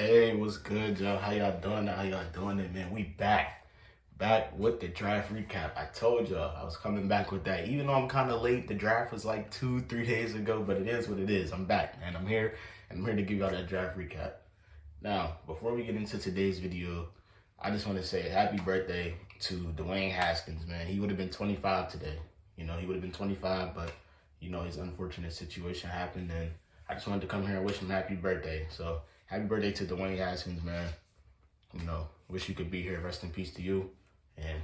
Hey, what's good, y'all? How y'all doing? How y'all doing it, man? We back with the draft recap. I told y'all I was coming back with that. Even though I'm kind of late, the draft was like 2-3 days ago, but it is what it is. I'm back, man. I'm here, and I'm here to give y'all that draft recap. Now, before we get into today's video, I just want to say happy birthday to Dwayne Haskins, man. He would have been 25 today. He would have been 25, but his unfortunate situation happened, and I just wanted to come here and wish him happy birthday. So happy birthday to Dwayne Haskins, man. Wish you could be here. Rest in peace to you. And,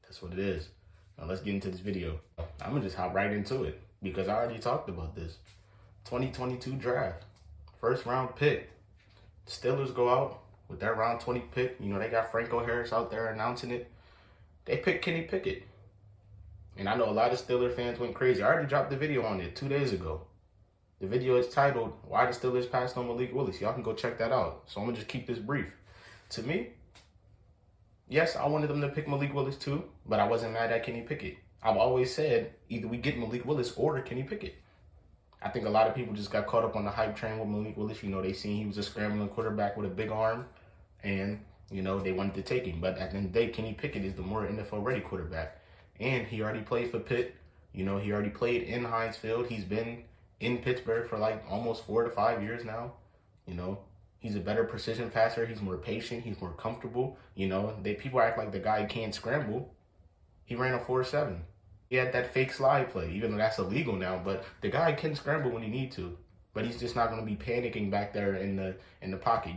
that's what it is. Now let's get into this video. I'm going to just hop right into it because I already talked about this. 2022 draft. First round pick. Steelers go out with their round 20 pick. They got Franco Harris out there announcing it. They picked Kenny Pickett. And I know a lot of Steelers fans went crazy. I already dropped the video on it 2 days ago. The video is titled, Why the Steelers Passed on Malik Willis. Y'all can go check that out. So I'm going to just keep this brief. To me, yes, I wanted them to pick Malik Willis too, but I wasn't mad at Kenny Pickett. I've always said either we get Malik Willis or Kenny Pickett. I think a lot of people just got caught up on the hype train with Malik Willis. They seen he was a scrambling quarterback with a big arm, and, they wanted to take him. But at the end of the day, Kenny Pickett is the more NFL-ready quarterback. And he already played for Pitt. He already played in Heinz Field. He's been in Pittsburgh for like almost 4 to 5 years now. He's a better precision passer. He's more patient. He's more comfortable. People act like the guy can't scramble. He ran a 4.7. He had that fake slide play, even though that's illegal now. But the guy can scramble when he need to. But he's just not going to be panicking back there in the pocket.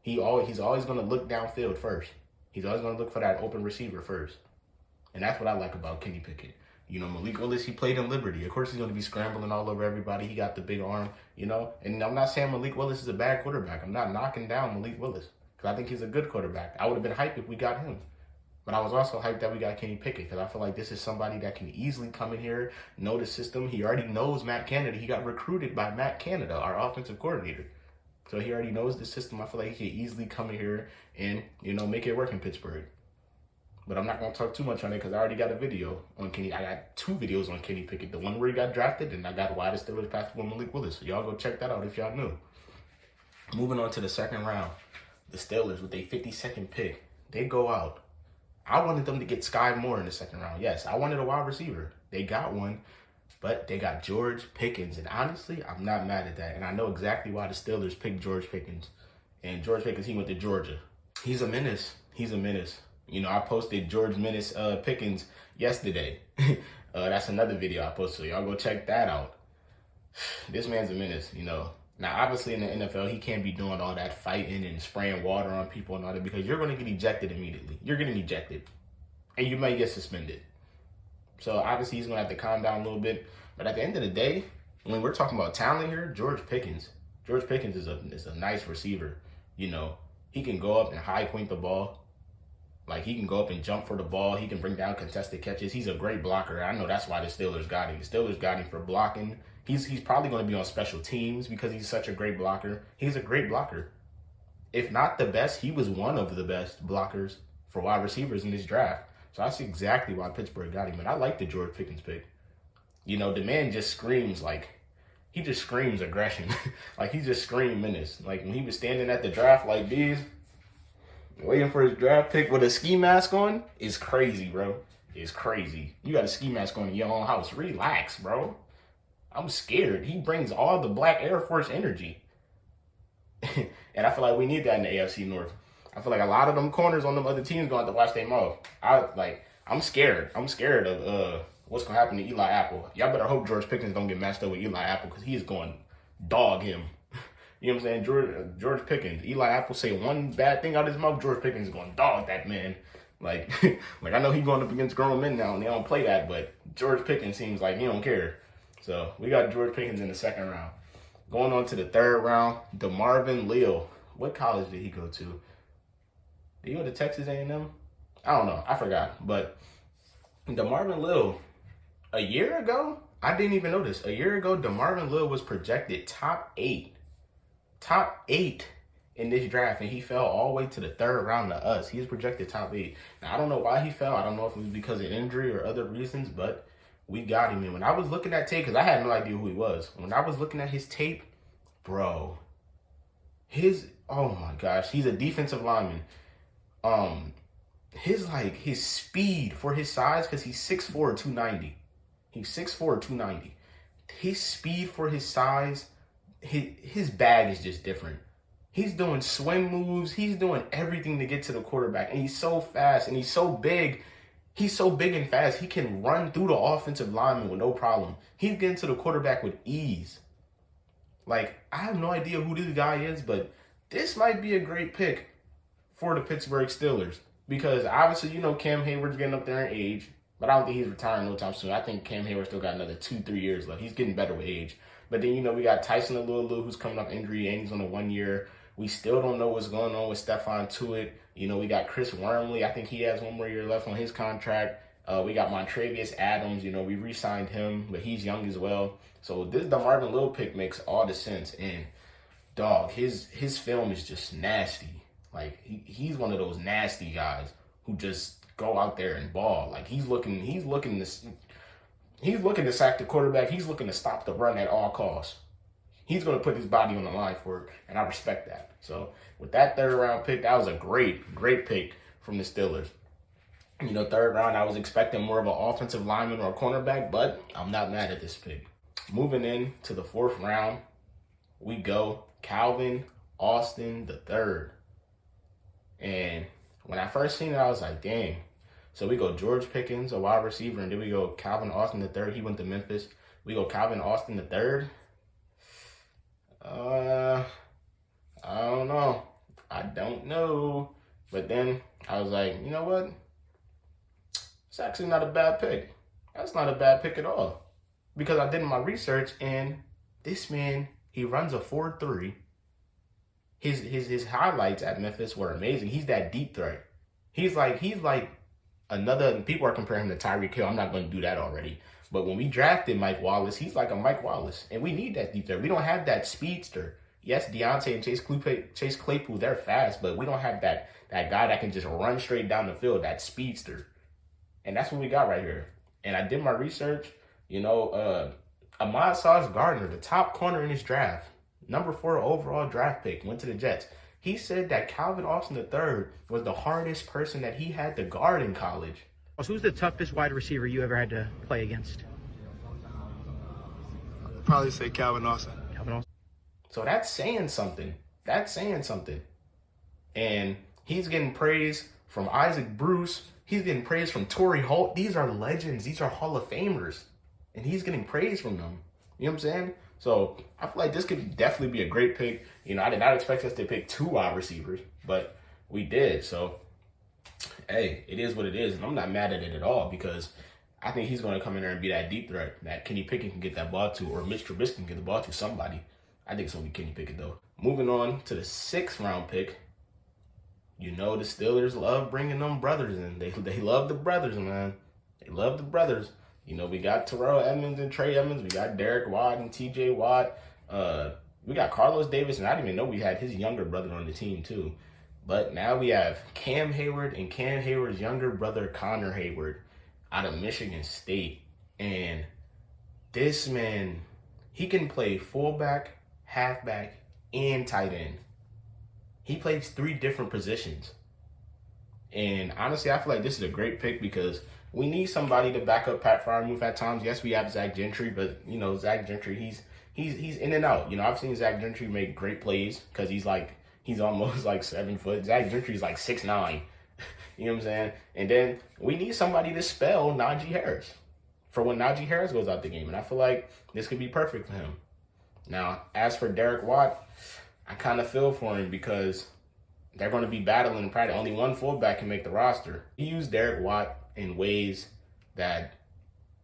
He's always going to look downfield first. He's always going to look for that open receiver first. And that's what I like about Kenny Pickett. Malik Willis, he played in Liberty. Of course, he's going to be scrambling all over everybody. He got the big arm, And I'm not saying Malik Willis is a bad quarterback. I'm not knocking down Malik Willis because I think he's a good quarterback. I would have been hyped if we got him. But I was also hyped that we got Kenny Pickett because I feel like this is somebody that can easily come in here, know the system. He already knows Matt Canada. He got recruited by Matt Canada, our offensive coordinator. So he already knows the system. I feel like he can easily come in here and, make it work in Pittsburgh. But I'm not going to talk too much on it because I already got a video on Kenny. I got 2 videos on Kenny Pickett. The one where he got drafted, and I got why the Steelers passed on Malik Willis. So y'all go check that out if y'all knew. Moving on to the second round. The Steelers with their 52nd pick. They go out. I wanted them to get Sky Moore in the second round. Yes, I wanted a wide receiver. They got one, but they got George Pickens. And honestly, I'm not mad at that. And I know exactly why the Steelers picked George Pickens. And George Pickens, he went to Georgia. He's a menace. He's a menace. I posted George Menace Pickens yesterday. That's another video I posted. So y'all go check that out. This man's a menace, Now, obviously in the NFL, he can't be doing all that fighting and spraying water on people and all that because you're going to get ejected immediately. You're getting ejected. And you may get suspended. So obviously he's going to have to calm down a little bit. But at the end of the day, when we're talking about talent here, George Pickens is a nice receiver. He can go up and high point the ball. Like, he can go up and jump for the ball. He can bring down contested catches. He's a great blocker. I know that's why the Steelers got him. The Steelers got him for blocking. He's probably going to be on special teams because he's such a great blocker. He's a great blocker. If not the best, he was one of the best blockers for wide receivers in this draft. So I see exactly why Pittsburgh got him. And I like the George Pickens pick. The man just screams he just screams aggression. He just screamed menace. When he was standing at the draft like these, waiting for his draft pick with a ski mask on is crazy, bro. It's crazy. You got a ski mask on in your own house. Relax, bro. I'm scared. He brings all the black Air Force energy. And I feel like we need that in the AFC North. I feel like a lot of them corners on them other teams going to have to watch their mouth. I'm scared. I'm scared of what's going to happen to Eli Apple. Y'all better hope George Pickens don't get matched up with Eli Apple because he is going to dog him. You know what I'm saying? George Pickens. Eli Apple say one bad thing out of his mouth, George Pickens is going to dog that man. I know he's going up against grown men now and they don't play that, but George Pickens seems like he don't care. So we got George Pickens in the second round. Going on to the third round, Demarvin Leal. What college did he go to? Did he go to Texas A&M? I don't know. I forgot. But Demarvin Leal, a year ago, I didn't even know this. A year ago, Demarvin Leal was projected top 8 in this draft, and he fell all the way to the third round to us. He was projected top 8. Now, I don't know why he fell. I don't know if it was because of injury or other reasons, but we got him. And when I was looking at tape, because I had no idea who he was. When I was looking at his tape, bro, Oh my gosh, he's a defensive lineman. His speed for his size, because he's 6'4", 290. He's 6'4", 290. His speed for his size, his bag is just different. He's doing swim moves. He's doing everything to get to the quarterback. And he's so fast and he's so big. He's so big and fast. He can run through the offensive lineman with no problem. He's getting to the quarterback with ease. Like, I have no idea who this guy is, but this might be a great pick for the Pittsburgh Steelers. Because obviously, you know, Cam Heyward's getting up there in age, but I don't think he's retiring no time soon. I think Cam Heyward still got another 2-3 years left. He's getting better with age. But then, you know, we got Tyson Olodukan, who's coming off injury, and he's on a 1 year. We still don't know what's going on with Stephon Tuitt. You know, we got Chris Wormley. I think he has 1 more year left on his contract. We got Montravius Adams. You know, we re-signed him, but he's young as well. So this Demarvin Leal pick makes all the sense. And, dog, his film is just nasty. Like, he's one of those nasty guys who just go out there and ball. Like, he's looking to sack the quarterback. He's looking to stop the run at all costs. He's going to put his body on the line for it, and I respect that. So with that 3rd round pick, that was a great pick from the Steelers. You know, 3rd round, I was expecting more of an offensive lineman or a cornerback, but I'm not mad at this pick. Moving in to the 4th round, we go Calvin Austin III. And when I first seen it, I was like, dang. So we go George Pickens, a wide receiver, and then we go Calvin Austin III. He went to Memphis. We go Calvin Austin III. I don't know. But then I was like, you know what? It's actually not a bad pick. That's not a bad pick at all. Because I did my research, and this man, he runs a 4.3. His highlights at Memphis were amazing. He's that deep threat. He's like another, people are comparing him to Tyreek Hill. I'm not going to do that already. But when we drafted Mike Wallace, he's like a Mike Wallace. And we need that deep threat. We don't have that speedster. Yes, Deontay and Chase Claypool, they're fast, but we don't have that guy that can just run straight down the field, that speedster. And that's what we got right here. And I did my research. You know, Ahmad Sauce Gardner, the top corner in this draft, number 4 overall draft pick, went to the Jets. He said that Calvin Austin III was the hardest person that he had to guard in college. So who's the toughest wide receiver you ever had to play against? I'd probably say Calvin Austin. Calvin Austin. So that's saying something. And he's getting praise from Isaac Bruce. He's getting praise from Torrey Holt. These are legends. These are Hall of Famers. And he's getting praise from them. You know what I'm saying? So I feel like this could definitely be a great pick. You know, I did not expect us to pick 2 wide receivers, but we did. So, hey, it is what it is. And I'm not mad at it at all, because I think he's going to come in there and be that deep threat that Kenny Pickett can get that ball to, or Mitch Trubisky can get the ball to somebody. I think it's going to be Kenny Pickett, though. Moving on to the 6th round pick. You know, the Steelers love bringing them brothers in. They love the brothers, man. They love the brothers. You know, we got Terrell Edmonds and Trey Edmonds. We got Derek Watt and TJ Watt. We got Carlos Davis, and I didn't even know we had his younger brother on the team, too. But now we have Cam Heyward and Cam Heyward's younger brother, Connor Heyward, out of Michigan State. And this man, he can play fullback, halfback, and tight end. He plays 3 different positions. And honestly, I feel like this is a great pick because we need somebody to back up Pat Freiermuth at times. Yes, we have Zach Gentry, but, you know, Zach Gentry, he's in and out. You know, I've seen Zach Gentry make great plays because he's almost like 7 foot. Zach Gentry's like 6'9". You know what I'm saying? And then we need somebody to spell Najee Harris for when Najee Harris goes out the game. And I feel like this could be perfect for him. Now, as for Derek Watt, I kind of feel for him because they're going to be battling. Probably only one fullback can make the roster. He used Derek Watt in ways that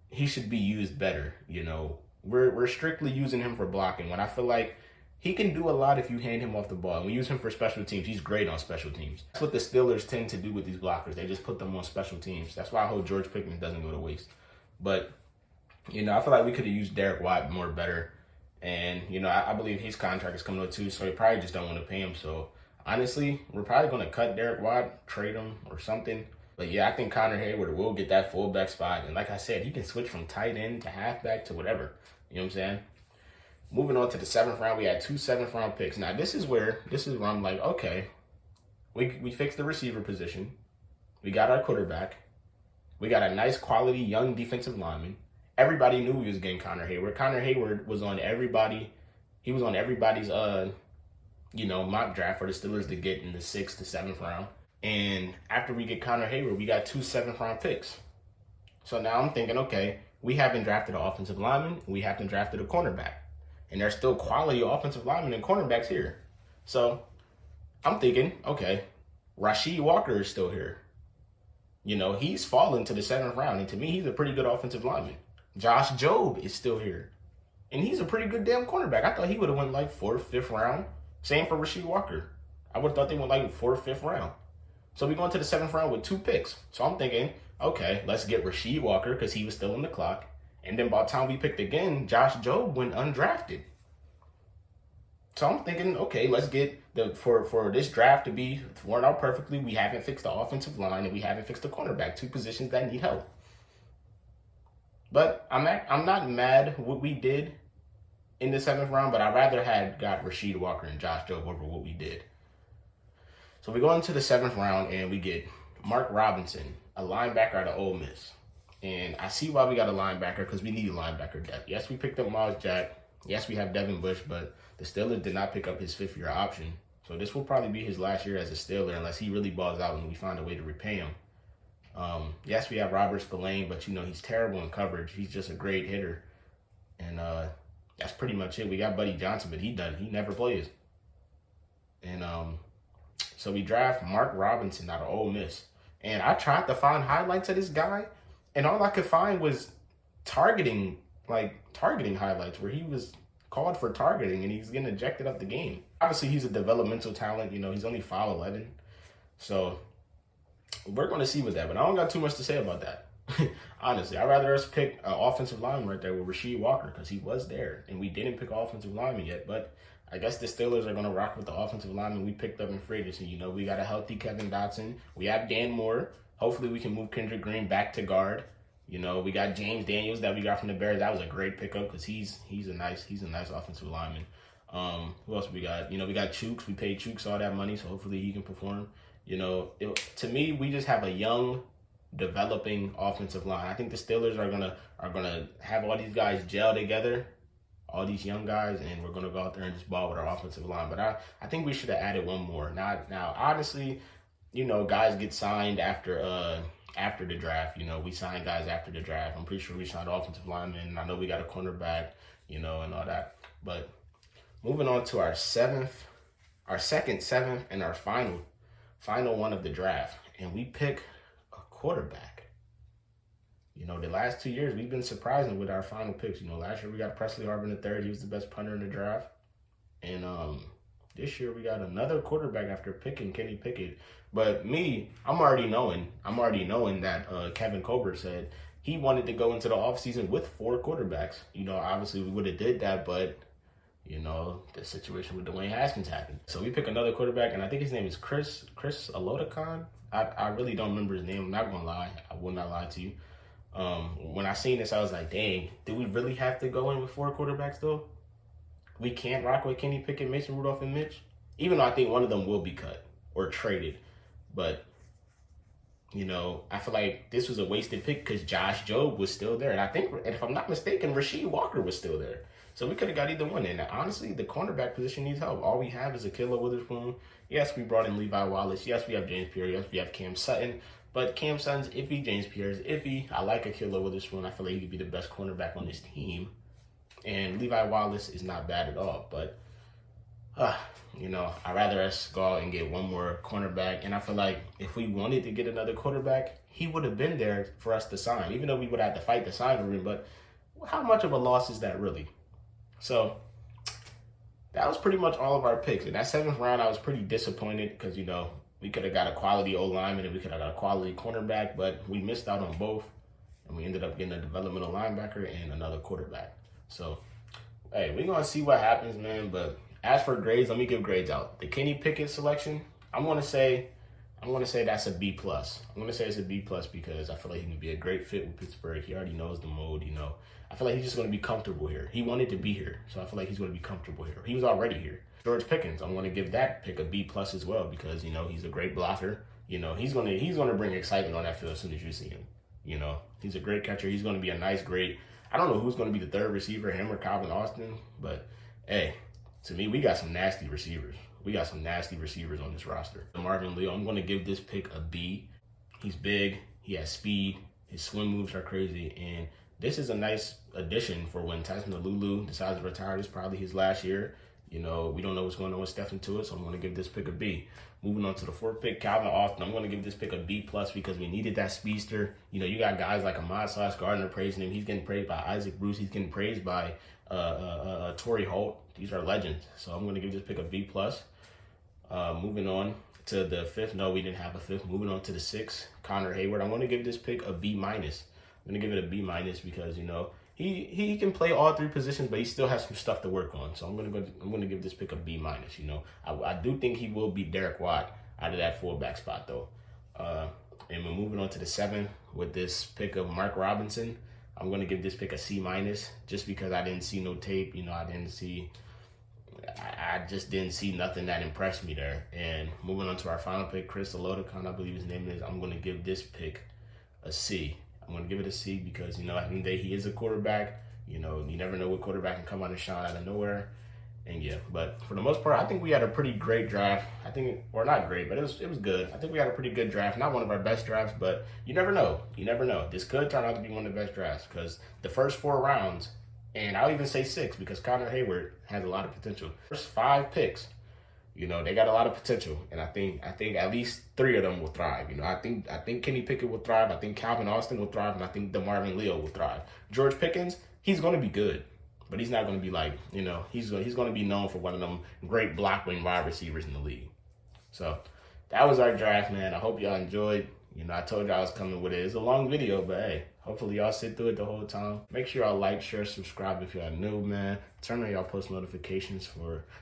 he should be used better. You know, we're strictly using him for blocking when I feel like he can do a lot if you hand him off the ball. And we use him for special teams. He's great on special teams. That's what the Steelers tend to do with these blockers. They just put them on special teams. That's why I hope George Pickens doesn't go to waste. But, you know, I feel like we could have used Derek Watt more better. And, you know, I believe his contract is coming up too, so we probably just don't want to pay him. So, honestly, we're probably going to cut Derek Watt, trade him or something. But, yeah, I think Connor Heyward will get that fullback spot. And like I said, he can switch from tight end to halfback to whatever. You know what I'm saying? Moving on to the 7th round, we had 2 7th-round picks. Now, this is where I'm like, okay, we fixed the receiver position. We got our quarterback. We got a nice quality young defensive lineman. Everybody knew we was getting Connor Heyward. Connor Heyward was on everybody. He was on everybody's, mock draft for the Steelers to get in the 6th to 7th round. And after we get Connor Heyward, we got 2 7th-round picks. So now I'm thinking, okay, we haven't drafted an offensive lineman. We haven't drafted a cornerback. And there's still quality offensive linemen and cornerbacks here. So I'm thinking, okay, Rasheed Walker is still here. He's fallen to the 7th round. And to me, he's a pretty good offensive lineman. Josh Jobe is still here. And he's a pretty good damn cornerback. I thought he would have went like 4th, 5th round. Same for Rasheed Walker. I would have thought they went like 4th, 5th round. So we go into the 7th round with 2 picks. So I'm thinking, okay, let's get Rasheed Walker because he was still on the clock. And then by the time we picked again, Josh Jobe went undrafted. So I'm thinking, okay, let's get for this draft to be worn out perfectly. We haven't fixed the offensive line and we haven't fixed the cornerback, 2 positions that need help. But I'm not mad what we did in the 7th round, but I'd rather had got Rasheed Walker and Josh Jobe over what we did. So we go into the 7th round and we get Mark Robinson, a linebacker out of Ole Miss. And I see why we got a linebacker, because we need linebacker depth. Yes, we picked up Miles Jack. Yes, we have Devin Bush, but the Steelers did not pick up his 5th-year option. So this will probably be his last year as a Steeler unless he really balls out and we find a way to repay him. Yes, we have Robert Spillane, but he's terrible in coverage. He's just a great hitter. And that's pretty much it. We got Buddy Johnson, but he never plays. And so we draft Mark Robinson out of Ole Miss. And I tried to find highlights of this guy, and all I could find was targeting highlights where he was called for targeting and he's getting ejected out the game. Obviously, he's a developmental talent. He's only 5'11". So we're going to see with that, but I don't got too much to say about that. Honestly, I'd rather us pick an offensive lineman right there with Rasheed Walker because he was there, and we didn't pick an offensive lineman yet, but I guess the Steelers are going to rock with the offensive lineman we picked up in free agency. We got a healthy Kevin Dotson. We have Dan Moore. Hopefully we can move Kendrick Green back to guard. We got James Daniels that we got from the Bears. That was a great pickup because he's a nice offensive lineman. Who else we got? We got Chooks. We paid Chooks all that money, so hopefully he can perform. To me, we just have a young, developing offensive line. I think the Steelers are gonna have all these guys gel together, all these young guys, and we're gonna go out there and just ball with our offensive line. But I think we should have added one more. Now, honestly, guys get signed after the draft. We sign guys after the draft. I'm pretty sure we signed offensive linemen. I know we got a cornerback, and all that. But moving on to our second, 7th, and our final one of the draft, and we pick a quarterback. The last 2 years we've been surprising with our final picks. Last year we got Presley Harvin III. He was the best punter in the draft, and this year we got another quarterback after picking Kenny Pickett. But I'm already knowing that Kevin Colbert said he wanted to go into the offseason with 4 quarterbacks. Obviously we would have did that, but the situation with Dwayne Haskins happened. So we pick another quarterback, and I think his name is Chris Olodukan. I really don't remember his name. I'm not going to lie. I will not lie to you. When I seen this, I was like, dang, do we really have to go in with 4 quarterbacks, though? We can't rock with Kenny Pickett, Mason Rudolph, and Mitch? Even though I think one of them will be cut or traded. But, I feel like this was a wasted pick because Josh Jobe was still there. And I think, if I'm not mistaken, Rasheed Walker was still there. So we could have got either one. And honestly, the cornerback position needs help. All we have is Ahkello Witherspoon. Yes, we brought in Levi Wallace. Yes, we have James Pierre. Yes, we have Cam Sutton. But Cam Sutton's iffy. James Pierre's iffy. I like Ahkello Witherspoon. I feel like he could be the best cornerback on this team. And Levi Wallace is not bad at all. But, I'd rather us go out and get one more cornerback. And I feel like if we wanted to get another quarterback, he would have been there for us to sign. Even though we would have to fight to sign him. But how much of a loss is that really? So that was pretty much all of our picks. In that 7th round, I was pretty disappointed because, we could have got a quality O-lineman and we could have got a quality cornerback, but we missed out on both. And we ended up getting a developmental linebacker and another quarterback. So, hey, we're going to see what happens, man. But as for grades, let me give grades out. The Kenny Pickett selection, I'm going to say I'm going to say that's a B+. I'm going to say it's a B+ because I feel like he can be a great fit with Pittsburgh. He already knows the mode, you know. I feel like he's just going to be comfortable here. He wanted to be here, so I feel like he's going to be comfortable here. He was already here. George Pickens, I'm going to give that pick a B+ as well because, you know, he's a great blocker. You know, he's going to bring excitement on that field as soon as you see him. You know, he's a great catcher. He's going to be a nice, great. I don't know who's going to be the third receiver, him or Calvin Austin, but hey, to me, we got some nasty receivers. We got some nasty receivers on this roster. Demarvin Leal, I'm going to give this pick a B. He's big. He has speed. His swim moves are crazy. And this is a nice addition for when Tyson Lulu decides to retire. This is probably his last year. You know, we don't know what's going on with Stephen Tuitt, so I'm going to give this pick a B. Moving on to the 4th pick, Calvin Austin. I'm going to give this pick a B+ because we needed that speedster. You know, you got guys like Ahmad/Gardner praising him. He's getting praised by Isaac Bruce. He's getting praised by Torrey Holt. These are legends. So I'm going to give this pick a B+. Moving on to the 5th. No, we didn't have a 5th. Moving on to the 6th, Connor Heyward. I'm going to give this pick a B-. I'm going to give it a B- because, you know, he can play all 3 positions, but he still has some stuff to work on. So I'm going to give this pick a B-. You know, I do think he will beat Derek Watt out of that fullback spot though. And we're moving on to the 7th with this pick of Mark Robinson. I'm going to give this pick a C- just because I didn't see no tape. You know, I just didn't see nothing that impressed me there. And moving on to our final pick, Olodukan, I believe his name is. I'm going to give this pick a C. I'm going to give it a C because, you know, at the end of the day, he is a quarterback. You know, you never know what quarterback can come out and shine out of nowhere. And yeah, but for the most part, I think we had a pretty great draft. Or not great, but it was good. I think we had a pretty good draft. Not one of our best drafts, but you never know. You never know. This could turn out to be one of the best drafts because the first 4 rounds, and I'll even say 6 because Connor Heyward has a lot of potential. First 5 picks, you know, they got a lot of potential, and I think at least 3 of them will thrive. You know, I think Kenny Pickett will thrive. I think Calvin Austin will thrive, and I think Demarvin Leal will thrive. George Pickens, he's going to be good, but he's not going to be like, you know, he's going to be known for one of them great block-wing wide receivers in the league. So that was our draft, man. I hope y'all enjoyed. You know, I told y'all I was coming with it. It's a long video, but hey, hopefully y'all sit through it the whole time. Make sure y'all like, share, subscribe if y'all new, man. Turn on y'all post notifications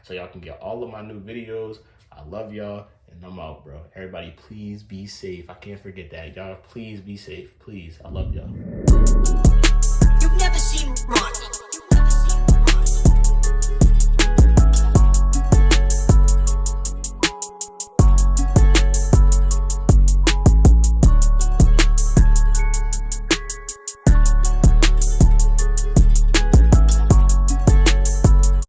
so y'all can get all of my new videos. I love y'all, and I'm out, bro. Everybody, please be safe. I can't forget that. Y'all, please be safe. Please. I love y'all. You've never seen me run.